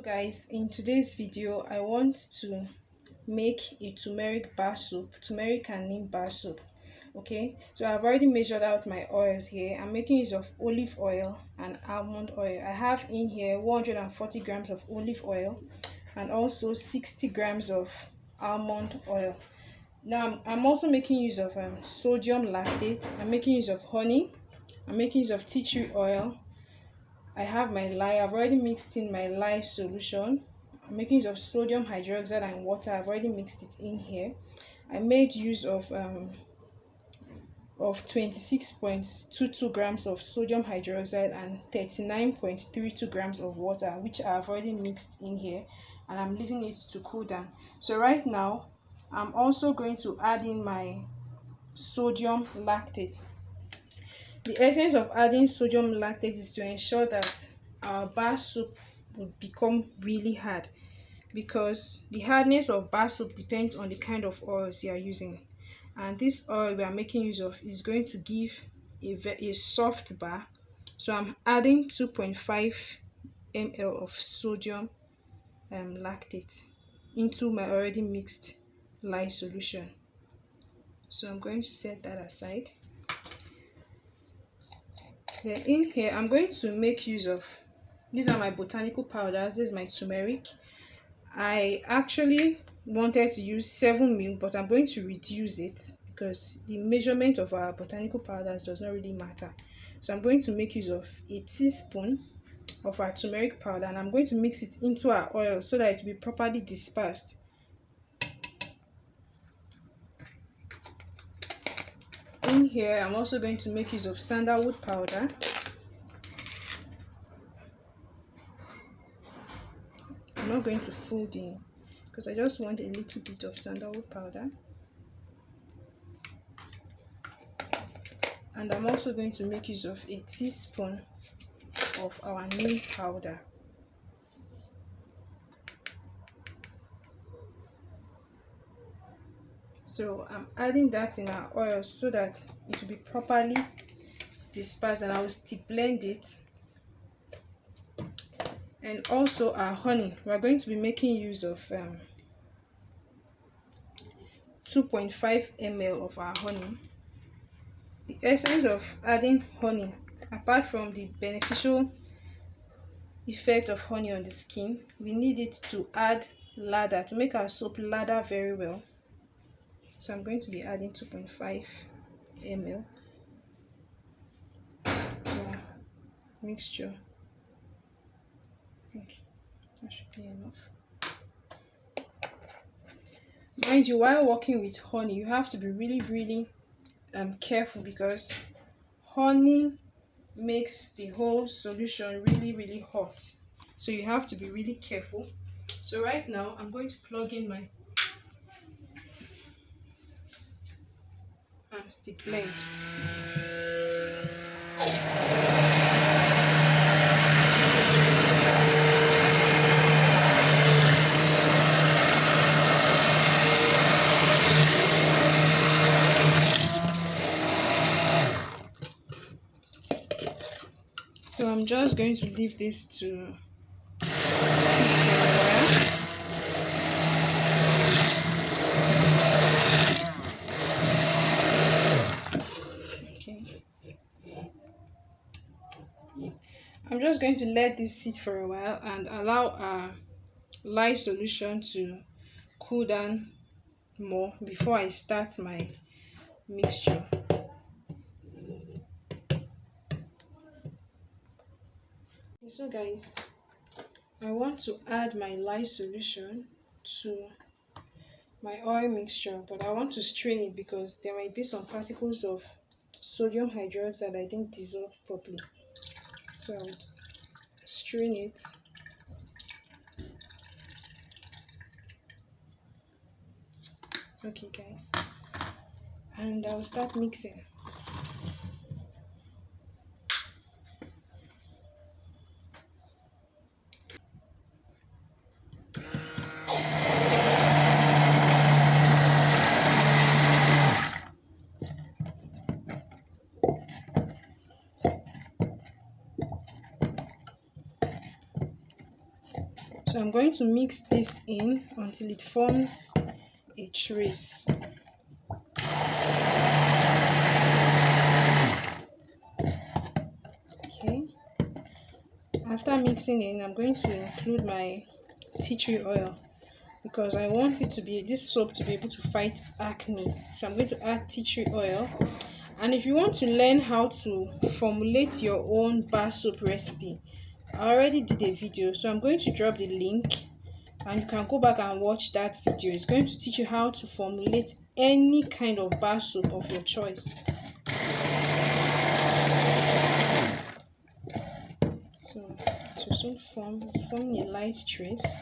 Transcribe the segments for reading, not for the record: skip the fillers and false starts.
Guys, in today's video I want to make a turmeric bar soap, turmeric and neem bar soap. Okay, so I've already measured out my oils here. I'm making use of olive oil and almond oil. I have in here 140 grams of olive oil and also 60 grams of almond oil. Now I'm also making use of sodium lactate. I'm making use of honey. I'm making use of tea tree oil. I have my lye. I've already mixed in my lye solution. I'm making use of sodium hydroxide and water. I've already mixed it in here. I made use of 26.22 grams of sodium hydroxide and 39.32 grams of water, which I've already mixed in here, and I'm leaving it to cool down. So right now I'm also going to add in my sodium lactate. The essence of adding sodium lactate is to ensure that our bar soap would become really hard, because the hardness of bar soap depends on the kind of oils you are using, and this oil we are making use of is going to give a soft bar. So I'm adding 2.5 ml of sodium lactate into my already mixed lye solution. So I'm going to set that aside. Then in here I'm going to make use of, these are my botanical powders. This is my turmeric. I actually wanted to use 7 ml, but I'm going to reduce it because the measurement of our botanical powders does not really matter. So I'm going to make use of a teaspoon of our turmeric powder, and I'm going to mix it into our oil so that it will be properly dispersed. In here I'm also going to make use of sandalwood powder. I'm not going to fold in because I just want a little bit of sandalwood powder. And I'm also going to make use of a teaspoon of our neem powder. So I'm adding that in our oil so that it will be properly dispersed, and I will still blend it. And also our honey, we are going to be making use of 2.5 ml of our honey. The essence of adding honey, apart from the beneficial effect of honey on the skin, we need it to add lather, to make our soap lather very well. So I'm going to be adding 2.5 ml to our mixture. Okay, that should be enough. Mind you, while working with honey, you have to be really careful, because honey makes the whole solution really hot. So you have to be really careful. So right now I'm going to plug in my stick blend. So I'm just going to leave this to sit for a while. Okay. I'm just going to let this sit for a while and allow our lye solution to cool down more before I start my mixture. So guys, I want to add my lye solution to my oil mixture, but I want to strain it because there might be some particles of sodium hydroxide I didn't dissolve properly. So I'll strain it. Okay guys, and I'll start mixing. So I'm going to mix this in until it forms a trace. Okay. After mixing in, I'm going to include my tea tree oil because I want it to be this soap to be able to fight acne. So I'm going to add tea tree oil. And if you want to learn how to formulate your own bar soap recipe, I already did a video, so I'm going to drop the link and you can go back and watch that video. It's going to teach you how to formulate any kind of bar soap of your choice. So it will soon form. It's forming a light trace.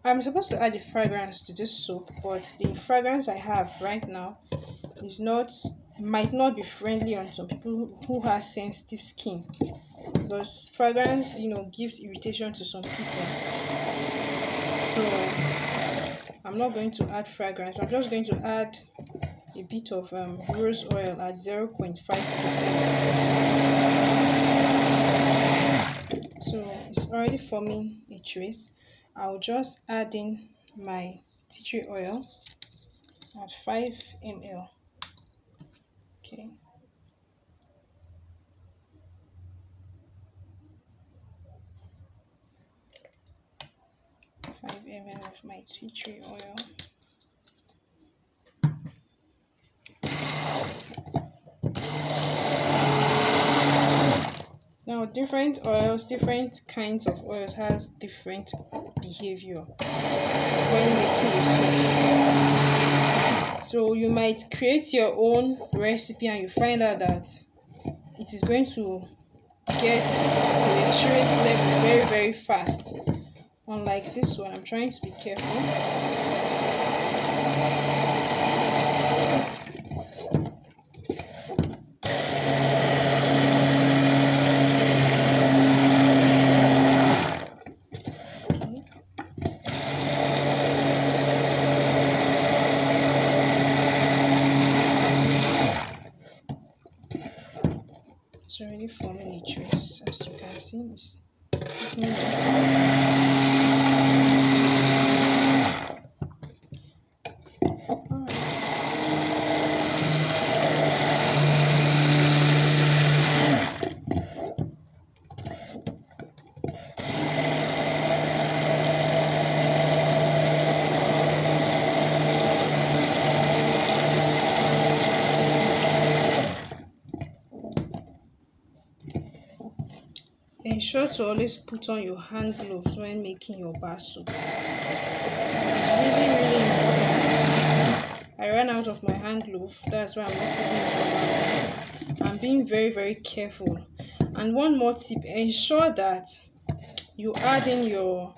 I'm supposed to add the fragrance to this soap, but the fragrance I have right now might not be friendly on some people who have sensitive skin, because fragrance gives irritation to some people. So I'm not going to add fragrance. I'm just going to add a bit of rose oil at 0.5%. So it's already forming a trace. I'll just add in my tea tree oil at 5 ml. Okay. 5 ml of my tea tree oil. Now, different oils, different kinds of oils has different behavior when making a soap. So you might create your own recipe and you find out that it is going to get to a trace level very, very fast. Unlike this one, I'm trying to be careful. It's already forming a trace, as you can see. It's ensure to always put on your hand gloves when making your bar soap. It is really, really important. I ran out of my hand glove, that's why I'm not putting it on. I'm being very, very careful. And one more tip, ensure that you add in your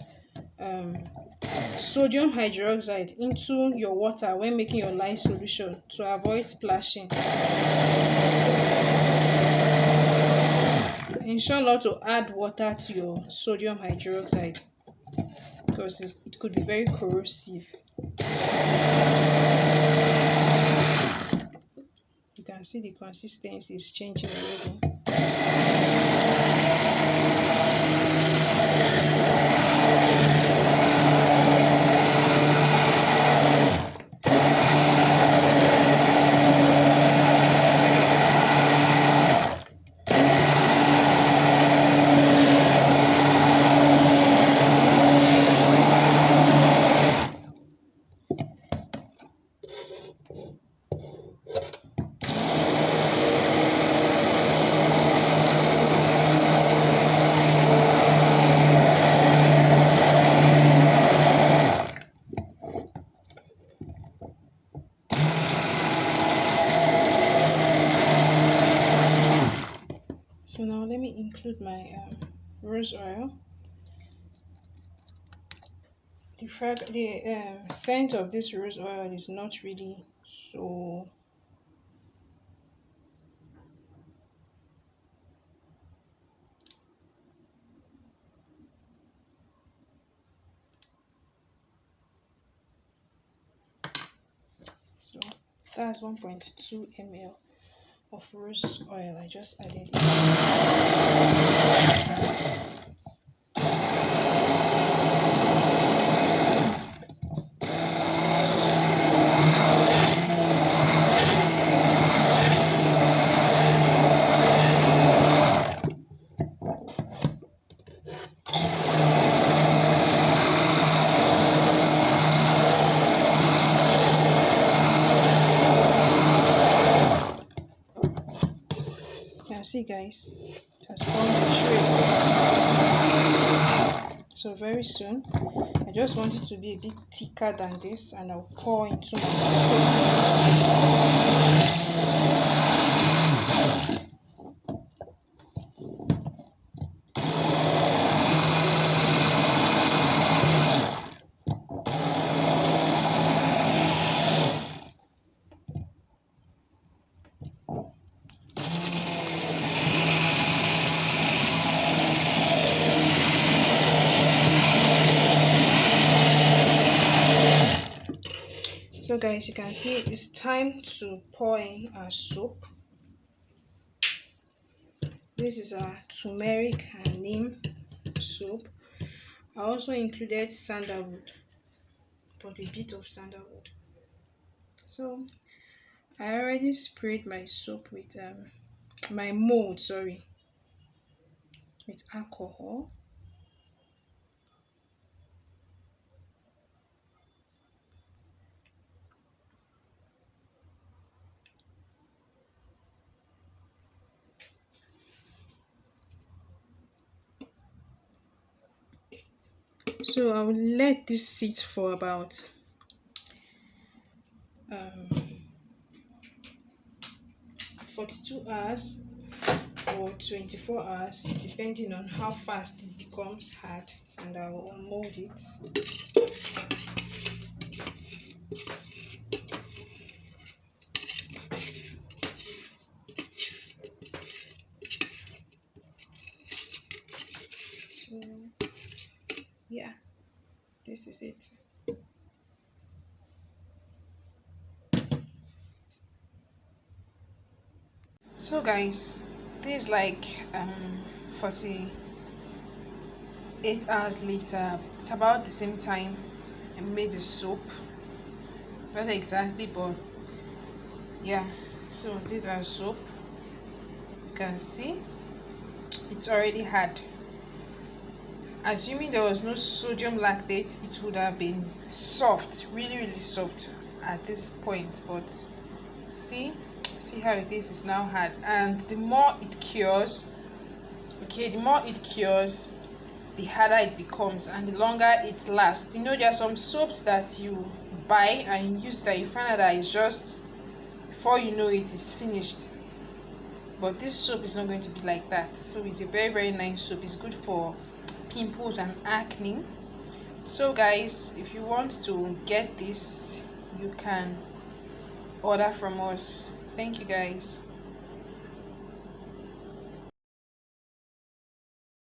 sodium hydroxide into your water when making your lye solution to avoid splashing. Ensure not to add water to your sodium hydroxide because it could be very corrosive. You can see the consistency is changing already. So now let me include my rose oil. The scent of this rose oil is not really so So that's 1.2 ml of rose oil. I just added it. See guys, it has formed a trace. So very soon, I just want it to be a bit thicker than this, and I'll pour into my soap. So guys, you can see it's time to pour in our soap. This is our turmeric and neem soap. I also included sandalwood, but a bit of sandalwood. So I already sprayed my soap with my mold, with alcohol. So I will let this sit for about 42 hours or 24 hours, depending on how fast it becomes hard, and I will unmold it. So yeah, this is it. So guys, this is like 48 hours later. It's about the same time I made the soap, not exactly, but yeah. So these are soap. You can see it's already hard. Assuming there was no sodium lactate, it would have been soft, really soft at this point, but see how it is. It's now hard, and the more it cures, the the harder it becomes and the longer it lasts. You know, there are some soaps that you buy and use that you find out that it's just, before you know it, is finished. But this soap is not going to be like that. So it's a very nice soap. It's good for pimples and acne. So guys, if you want to get this, you can order from us. Thank you guys.